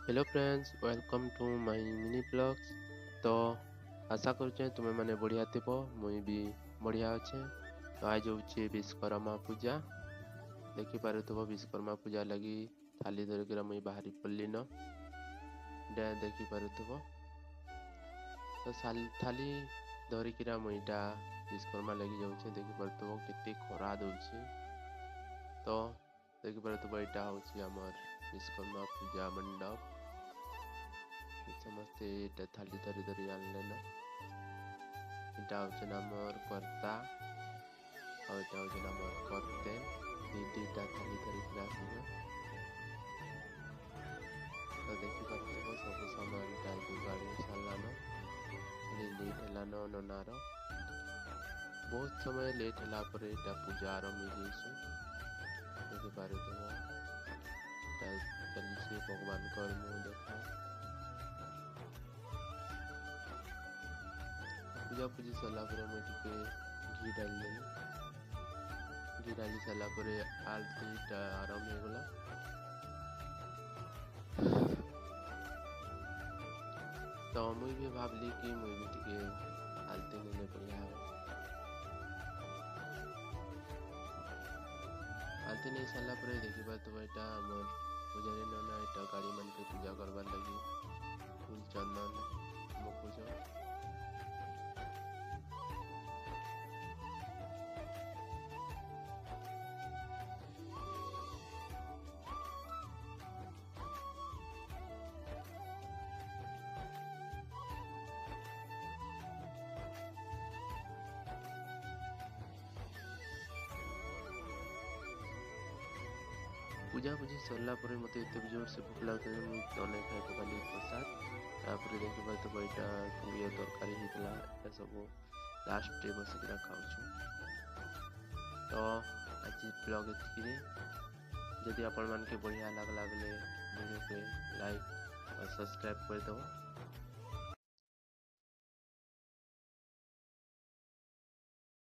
Hello friends, welcome to my mini blogs. तो आशा करुचे तुमे माने बढ़िया थिबो, मुई भी बढ़िया अच्छे। तो आज होचे विश्वकर्मा पूजा। देखि पारुथबो विश्वकर्मा पूजा लगी थाली धरिक मुई बाहरी पड़ली न देखि पारुथबो। तो थाली धरिक मुईटा विश्वकर्मा लगी जाऊे। देखि पारुथबो केते खरा दउछि। तो देखि पारुथबो एटा होछि हमर विश्वकर्मा पूजा मंडप। समस्ते एटा थाली धरी धरी आनले न। एटा होचे हमर कर्ता और एटा होचे हमर कर्ते। दीटा थाली धरी आसिबे। तो देखि पारुथबो सब सामान टा जुगाड़ी सारला न। लेट हैला न ननार बहुत समय लेट हैला पर एटा पूजा आरंभ हो जैसे। देखि पारुथबो एटा चली भगवान कर मुँह देखा। पूजा पूजी सरला मुझे घी डाल देली। घी डाली सारा आरती आरंभ हो गला। तो मुई भी भावली कि मुई भी टिके आरती नेले बढ़िया है। आरती नहीं सारा देखी पार्थ एटा आमर पूजारी नना एटा गाड़ी मन के पूजा करवार लगी फूल चंदन मुकुज। पूजा पूजी सरला मत एत जोर से भूख लगता है मुझे तने खाए तो खाली प्रसाद। तापर देखि पार्थ एटा पूरी तरकारी होता सब लास्ट बसिक खाऊ। तो आज ब्लॉग एतिकी। जदि आपण मान के बढ़िया लगला बेले वीडियो पे लाइक और सब्सक्राइब कर दो।